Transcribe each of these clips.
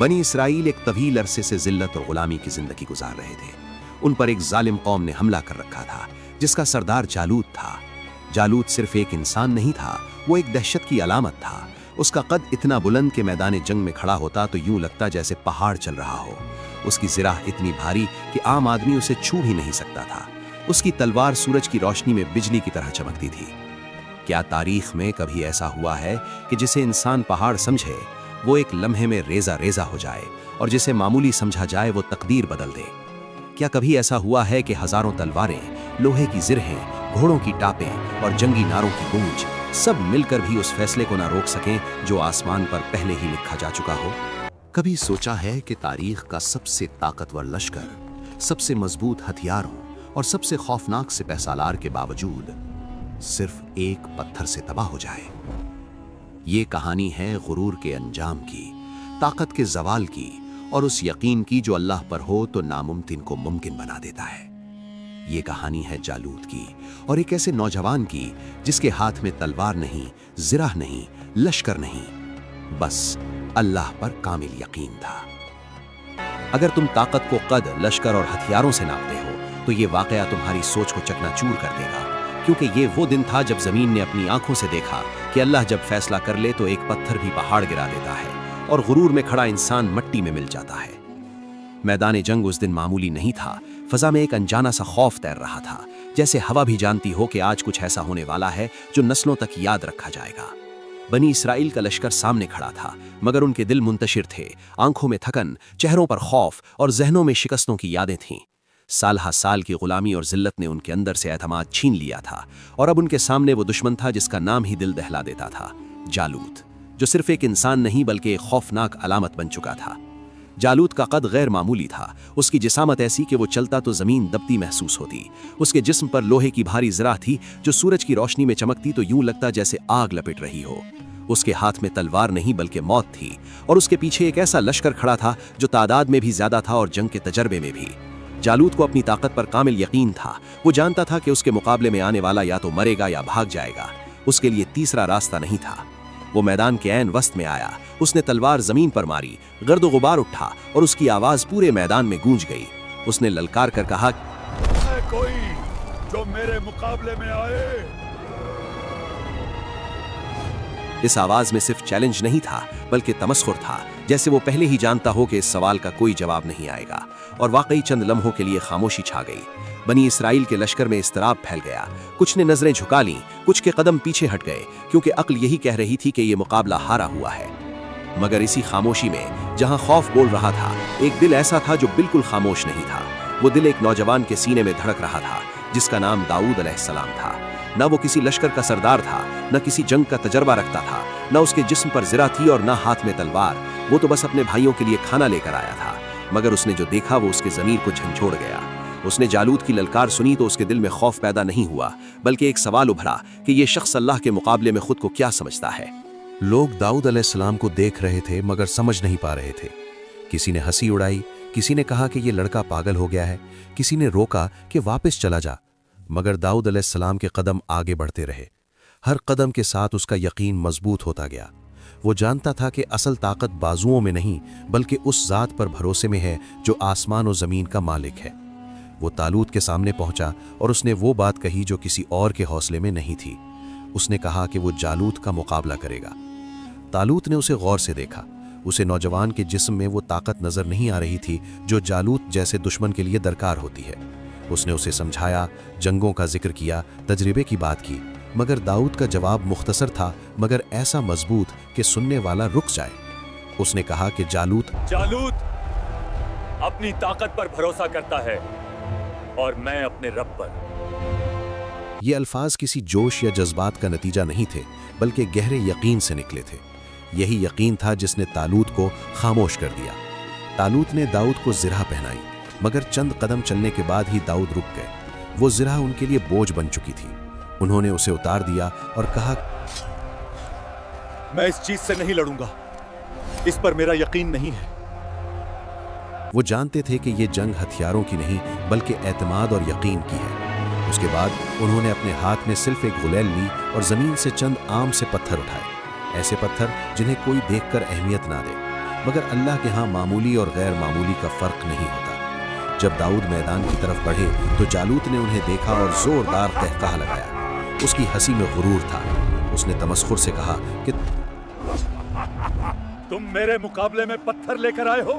बनी इसराइल एक तवील अरसे से जिल्लत और गुलामी की जिंदगी गुजार रहे थे। उन पर एक जालिम कौम ने हमला कर रखा था जिसका सरदार जालूत था। जालूत सिर्फ एक इंसान नहीं था, वो एक दहशत की अलामत था। उसका कद इतना बुलंद कि मैदान जंग में खड़ा होता तो यूं लगता जैसे पहाड़ चल रहा हो। उसकी जिराह इतनी भारी कि आम आदमी उसे छू भी नहीं सकता था। उसकी तलवार सूरज की रोशनी में बिजली की तरह चमकती थी। क्या तारीख में कभी ऐसा हुआ है कि जिसे इंसान पहाड़ समझे वो एक लम्हे में रेजा रेजा हो जाए, और जिसे मामूली समझा जाए वो तकदीर बदल दे? क्या कभी ऐसा हुआ है कि हजारों तलवारें, लोहे की जिरहें, घोड़ों की टापें और जंगी नारों की गूंज सब मिलकर भी उस फैसले को ना रोक सकें जो आसमान पर पहले ही लिखा जा चुका हो? कभी सोचा है कि तारीख का सबसे ताकतवर लश्कर, सबसे मजबूत हथियारों और सबसे खौफनाक सिपहसालार के बावजूद सिर्फ एक पत्थर से तबाह हो जाए? ये कहानी है गुरूर के अंजाम की, ताकत के जवाल की और उस यकीन की जो अल्लाह पर हो तो नामुमकिन को मुमकिन बना देता है। ये कहानी है जालूत की और एक ऐसे नौजवान की जिसके हाथ में तलवार नहीं, जिराह नहीं, लश्कर नहीं, बस अल्लाह पर कामिल यकीन था। अगर तुम ताकत को कद, लश्कर और हथियारों से नापते हो तो ये वाकया तुम्हारी सोच को चकनाचूर कर देगा, क्योंकि ये वो दिन था जब जमीन ने अपनी आंखों से देखा कि अल्लाह जब फैसला कर ले तो एक पत्थर भी पहाड़ गिरा देता है और गुरूर में खड़ा इंसान मट्टी में मिल जाता है। मैदान जंग उस दिन मामूली नहीं था। फजा में एक अनजाना सा खौफ तैर रहा था, जैसे हवा भी जानती हो कि आज कुछ ऐसा होने वाला है जो नस्लों तक याद रखा जाएगा। बनी इसराइल का लश्कर सामने खड़ा था, मगर उनके दिल मुंतशिर थे। आंखों में थकन, चेहरों पर खौफ और जहनों में शिकस्तों की यादें थीं। साल हा साल की गुलामी और जिल्लत ने उनके अंदर से एतमाद छीन लिया था, और अब उनके सामने वो दुश्मन था जिसका नाम ही दिल दहला देता था, जालूत, जो सिर्फ एक इंसान नहीं बल्कि एक खौफनाक अलामत बन चुका था। जालूत का कद गैर मामूली था। उसकी जिसामत ऐसी कि वो चलता तो जमीन दबती महसूस होती। उसके जिस्म पर लोहे की भारी जिराह थी जो सूरज की रोशनी में चमकती तो यूं लगता जैसे आग लपेट रही हो। उसके हाथ में तलवार नहीं बल्कि मौत थी, और उसके पीछे एक ऐसा लश्कर खड़ा था जो तादाद में भी ज्यादा था और जंग के तजर्बे में भी। जालूत को अपनी ताकत पर कामिल यकीन था। वो जानता था कि उसके मुकाबले में आने वाला या तो मरेगा या भाग जाएगा। उसके लिए तीसरा रास्ता नहीं था। वो मैदान के ऐन वस्त में आया। उसने तलवार जमीन पर मारी, गर्द गुबार उठा और उसकी आवाज पूरे मैदान में गूंज गई। उसने ललकार कर कहा, कोई जो मेरे मुकाबले में आए। इस आवाज में सिर्फ चैलेंज नहीं था बल्कि तमस्खुर था, जैसे वो पहले ही जानता हो कि इस सवाल का कोई जवाब नहीं आएगा। और वाकई चंद लम्हों के लिए खामोशी छा गई। बनी इसराइल के लश्कर में इस्तराब फैल गया। कुछ ने नजरें झुका लीं, कुछ के कदम पीछे हट गए, क्योंकि अक्ल यही कह रही थी कि ये मुकाबला हारा हुआ है। मगर इसी खामोशी में जहां खौफ बोल रहा था, एक दिल ऐसा था जो बिल्कुल खामोश नहीं था। वो दिल एक नौजवान के सीने में धड़क रहा था जिसका नाम दाऊद अलैहिस्सलाम था। न वो किसी लश्कर का सरदार था, न किसी जंग का तजर्बा रखता था, न उसके जिस्म पर जिरा थी और न हाथ में तलवार। वो तो बस अपने भाइयों के लिए खाना लेकर आया था। मगर उसने जो देखा वो उसके ज़मीर को झंझोड़ गया। उसने जालूत की ललकार सुनी तो उसके दिल में खौफ पैदा नहीं हुआ, बल्कि एक सवाल उभरा कि ये शख्स अल्लाह के मुकाबले में खुद को क्या समझता है। लोग दाऊद अलैहिस्सलाम को देख रहे थे मगर समझ नहीं पा रहे थे। किसी ने हंसी उड़ाई, किसी ने कहा कि ये लड़का पागल हो गया है, किसी ने रोका कि वापस चला जा। मगर दाऊद अलैहिस्सलाम के कदम आगे बढ़ते रहे। हर कदम के साथ उसका यकीन मजबूत होता गया। वो जानता था कि असल ताकत बाजुओं में नहीं बल्कि उस ज़ात पर भरोसे में है जो आसमान और ज़मीन का मालिक है। वो तालूत के सामने पहुंचा और उसने वो बात कही जो किसी और के हौसले में नहीं थी। उसने कहा कि वो जालूत का मुकाबला करेगा। तालूत ने उसे गौर से देखा। उसे नौजवान के जिस्म में वो ताकत नजर नहीं आ रही थी जो जालूत जैसे दुश्मन के लिए दरकार होती है। उसने उसे समझाया, जंगों का जिक्र किया, तजर्बे की बात की, मगर दाऊद का जवाब मुख्तसर था मगर ऐसा मजबूत कि सुनने वाला रुक जाए। उसने कहा कि जालूत अपनी ताकत पर भरोसा करता है और मैं अपने रब पर। ये अल्फाज किसी जोश या जज्बात का नतीजा नहीं थे बल्कि गहरे यकीन से निकले थे। यही यकीन था जिसने तालूत को खामोश कर दिया। तालूत ने दाऊद को जिराह पहनाई, मगर चंद कदम चलने के बाद ही दाऊद रुक गए। वो जिराह उनके लिए बोझ बन चुकी थी। उन्होंने उसे उतार दिया और कहा, मैं इस चीज से नहीं लड़ूंगा, इस पर मेरा यकीन नहीं है। वो जानते थे कि ये जंग हथियारों की नहीं बल्कि एतमाद और यकीन की है। उसके बाद उन्होंने अपने हाथ में सिर्फ एक गुलेल ली और जमीन से चंद आम से पत्थर उठाए, ऐसे पत्थर जिन्हें कोई देखकर अहमियत ना दे, मगर अल्लाह के यहाँ मामूली और गैर मामूली का फर्क नहीं होता। जब दाऊद मैदान की तरफ बढ़े तो जालूत ने उन्हें देखा और जोरदार कहकहा लगाया। उसकी हंसी में गुरूर था। उसने तमस्खुर से कहा कि तुम मेरे मुकाबले में पत्थर लेकर आए हो।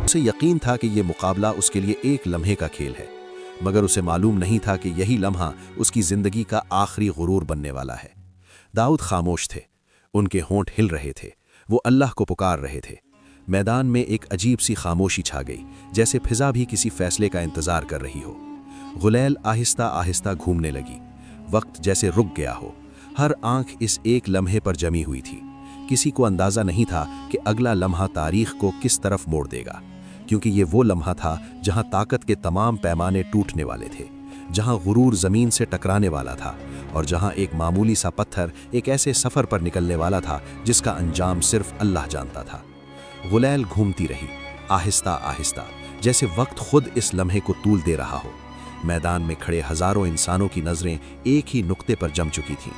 उसे यकीन था कि यह मुकाबला उसके लिए एक लम्हे का खेल है, मगर उसे मालूम नहीं था कि यही लम्हा उसकी जिंदगी का आखिरी गुरूर बनने वाला है। दाऊद खामोश थे, उनके होंठ हिल रहे थे, वो अल्लाह को पुकार रहे थे। मैदान में एक अजीब सी खामोशी छा गई, जैसे फिजा भी किसी फैसले का इंतजार कर रही हो। गुलैल आहिस्ता आहिस्ता घूमने लगी, वक्त जैसे रुक गया हो। हर आंख इस एक लम्हे पर जमी हुई थी। किसी को अंदाजा नहीं था कि अगला लम्हा तारीख को किस तरफ मोड़ देगा, क्योंकि ये वो लम्हा था जहां ताकत के तमाम पैमाने टूटने वाले थे, जहां गुरूर जमीन से टकराने वाला था और जहां एक मामूली सा पत्थर एक ऐसे सफर पर निकलने वाला था जिसका अंजाम सिर्फ अल्लाह जानता था। गुलैल घूमती रही, आहिस्ता आहिस्ता, जैसे वक्त खुद इस लम्हे को तूल दे रहा हो। मैदान में खड़े हजारों इंसानों की नजरें एक ही नुक्ते पर जम चुकी थीं।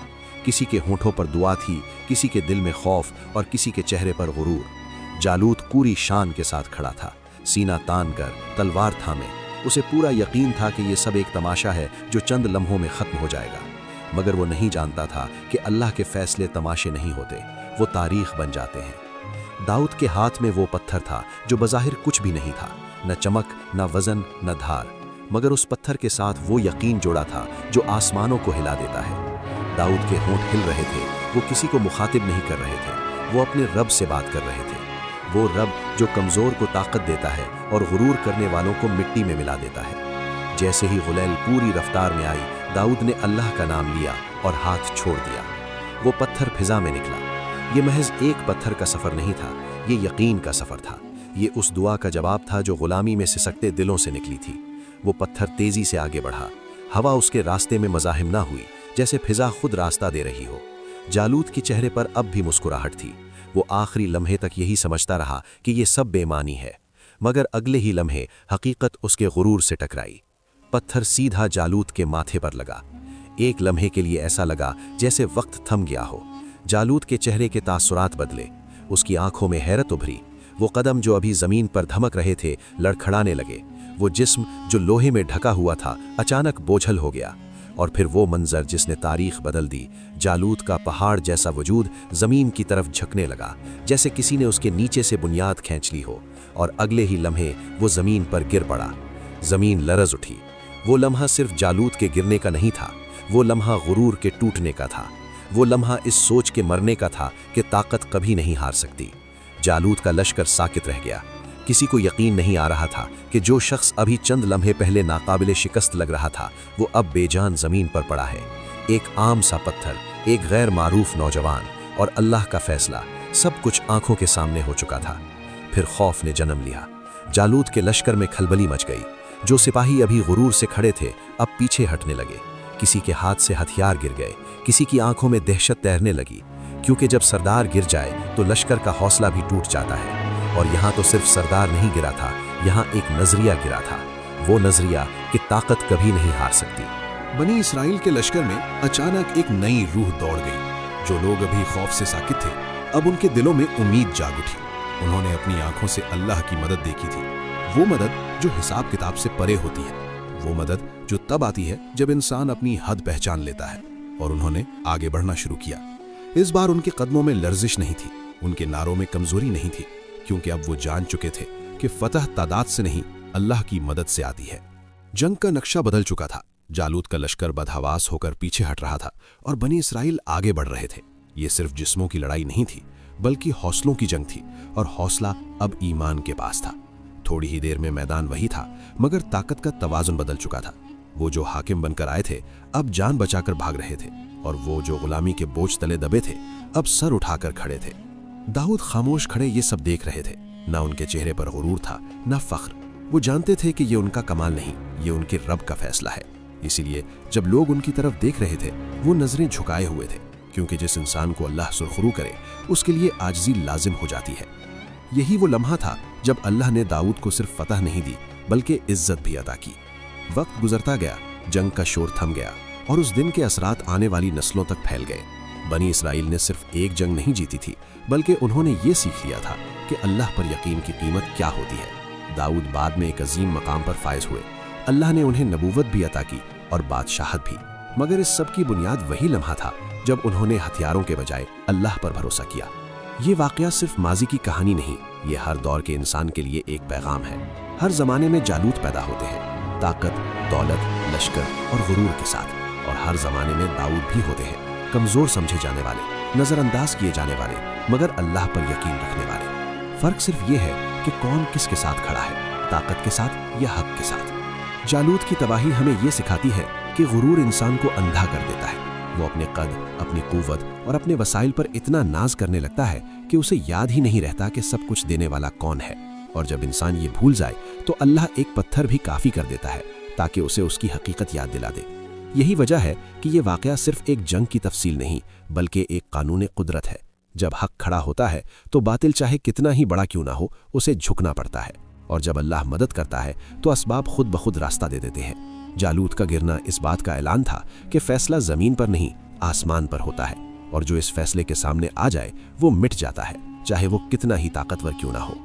किसी के होंठों पर दुआ थी, किसी के दिल में खौफ और किसी के चेहरे पर गुरूर। जालूत पूरी शान के साथ खड़ा था, सीना तान कर, तलवार थामे। उसे पूरा यकीन था कि ये सब एक तमाशा है जो चंद लम्हों में खत्म हो जाएगा, मगर वो नहीं जानता था कि अल्लाह के फैसले तमाशे नहीं होते, वो तारीख बन जाते हैं। दाऊद के हाथ में वो पत्थर था जो बज़ाहिर कुछ भी नहीं था, न चमक, न वजन, न धार, मगर उस पत्थर के साथ वो यकीन जोड़ा था जो आसमानों को हिला देता है। दाऊद के होंठ हिल रहे थे, वो किसी को मुखातिब नहीं कर रहे थे, वो अपने रब से बात कर रहे थे। वो रब जो कमज़ोर को ताकत देता है और गुरूर करने वालों को मिट्टी में मिला देता है। जैसे ही गुलैल पूरी रफ्तार में आई, दाऊद ने अल्लाह का नाम लिया और हाथ छोड़ दिया। वो पत्थर फिजा में निकला। ये महज एक पत्थर का सफ़र नहीं था, ये यकीन का सफ़र था। ये उस दुआ का जवाब था जो गुलामी में सिसकते दिलों से निकली थी। वो पत्थर तेज़ी से आगे बढ़ा, हवा उसके रास्ते में मज़ाहिम ना हुई, जैसे फिजा खुद रास्ता दे रही हो। जालूत के चेहरे पर अब भी मुस्कुराहट थी। वो आखिरी लम्हे तक यही समझता रहा कि ये सब बेमानी है, मगर अगले ही लम्हे हकीकत उसके गुरूर से टकराई। पत्थर सीधा जालूत के माथे पर लगा। एक लम्हे के लिए ऐसा लगा जैसे वक्त थम गया हो। जालूत के चेहरे के तासुरात बदले, उसकी आंखों में हैरत उभरी। वो कदम जो अभी जमीन पर धमक रहे थे लड़खड़ाने लगे। वो जिस्म जो लोहे में ढका हुआ था अचानक बोझल हो गया। और फिर वो मंजर जिसने तारीख बदल दी, जालूत का पहाड़ जैसा वजूद जमीन की तरफ झुकने लगा, जैसे किसी ने उसके नीचे से बुनियाद खींच ली हो। और अगले ही लम्हे वो जमीन पर गिर पड़ा। जमीन लरज उठी। वो लम्हा सिर्फ जालूत के गिरने का नहीं था, वो लम्हा गुरूर के टूटने का था। वो लम्हा इस सोच के मरने का था कि ताकत कभी नहीं हार सकती। जालूत का लश्कर साकित रह गया। किसी को यकीन नहीं आ रहा था कि जो शख्स अभी चंद लम्हे पहले नाकाबिले शिकस्त लग रहा था, वो अब बेजान जमीन पर पड़ा है। एक आम सा पत्थर, एक गैर मारूफ नौजवान और अल्लाह का फैसला, सब कुछ आंखों के सामने हो चुका था। फिर खौफ ने जन्म लिया। जालूत के लश्कर में खलबली मच गई। जो सिपाही अभी गुरूर से खड़े थे अब पीछे हटने लगे। किसी के हाथ से हथियार गिर गए, किसी की आंखों में दहशत तैरने लगी, क्योंकि जब सरदार गिर जाए तो लश्कर का हौसला भी टूट जाता है। और यहाँ तो सिर्फ सरदार नहीं गिरा था, यहाँ एक नजरिया गिरा था। वो नजरिया कि ताकत कभी नहीं हार सकती। बनी इसराइल के लश्कर में अचानक एक नई रूह दौड़ गई। जो लोग अभी खौफ से साकित थे, अब उनके दिलों में उम्मीद जाग उठी। उन्होंने अपनी आंखों से अल्लाह की मदद देखी थी, वो मदद जो हिसाब किताब से परे होती है, वो मदद जो तब आती है जब इंसान अपनी हद पहचान लेता है। और उन्होंने आगे बढ़ना शुरू किया। इस बार उनके कदमों में लर्जिश नहीं थी, उनके नारों में कमजोरी नहीं थी, क्योंकि अब वो जान चुके थे कि फतह तादाद से नहीं, अल्लाह की मदद से आती है। जंग का नक्शा बदल चुका था। जालूत का लश्कर बदहवास होकर पीछे हट रहा था और बनी इसराइल आगे बढ़ रहे थे। ये सिर्फ जिस्मों की लड़ाई नहीं थी, बल्कि हौसलों की जंग थी, और हौसला अब ईमान के पास था। थोड़ी ही देर में मैदान वही था, मगर ताकत का तवाजुन बदल चुका था। वो जो हाकिम बनकर आए थे अब जान बचाकर भाग रहे थे, और वो जो गुलामी के बोझ तले दबे थे अब सर उठाकर खड़े थे। दाऊद खामोश खड़े ये सब देख रहे थे। ना उनके चेहरे पर गुरूर था, ना फख्र। वो जानते थे कि ये उनका कमाल नहीं, ये उनके रब का फैसला है। इसीलिए जब लोग उनकी तरफ देख रहे थे वो नजरें झुकाए हुए थे, क्योंकि जिस इंसान को अल्लाह सुरखरू करे उसके लिए आजिज़ी लाजिम हो जाती है। यही वो लम्हा था जब अल्लाह ने दाऊद को सिर्फ फतह नहीं दी, बल्कि इज्जत भी अता की। वक्त गुजरता गया, जंग का शोर थम गया, और उस दिन के असरात आने वाली नस्लों तक फैल गए। बनी इसराइल ने सिर्फ एक जंग नहीं जीती थी, बल्कि उन्होंने ये सीख लिया था कि अल्लाह पर यकीन की कीमत क्या होती है। दाऊद बाद में एक अजीम मकाम पर फायज हुए। अल्लाह ने उन्हें नबूवत भी अता की और बादशाहत भी, मगर इस सब की बुनियाद वही लम्हा था जब उन्होंने हथियारों के बजाय अल्लाह पर भरोसा किया। ये वाकया सिर्फ माजी की कहानी नहीं, ये हर दौर के इंसान के लिए एक पैगाम है। हर जमाने में जालूत पैदा होते हैं, ताकत, दौलत, लश्कर और गुरूर के साथ, और हर जमाने में दाऊद भी होते हैं, कमजोर समझे जाने वाले, नजरअंदाज किए जाने वाले, मगर अल्लाह पर यकीन रखने वाले। फर्क सिर्फ ये है कि कौन किसके साथ खड़ा है, ताकत के साथ या हक के साथ। जालूत की तबाही हमें ये सिखाती है कि गुरूर इंसान को अंधा कर देता है। वो अपने कद, अपनी कुव्वत और अपने वसाइल पर इतना नाज करने लगता है कि उसे याद ही नहीं रहता कि सब कुछ देने वाला कौन है। और जब इंसान ये भूल जाए तो अल्लाह एक पत्थर भी काफ़ी कर देता है ताकि उसे उसकी हकीकत याद दिला दे। यही वजह है कि ये वाक़या सिर्फ एक जंग की तफसील नहीं, बल्कि एक कानून कुदरत है। जब हक खड़ा होता है तो बातिल चाहे कितना ही बड़ा क्यों ना हो, उसे झुकना पड़ता है। और जब अल्लाह मदद करता है तो असबाब खुद ब खुद रास्ता दे देते हैं। जालूत का गिरना इस बात का ऐलान था कि फैसला ज़मीन पर नहीं, आसमान पर होता है, और जो इस फैसले के सामने आ जाए वो मिट जाता है, चाहे वो कितना ही ताकतवर क्यों ना हो।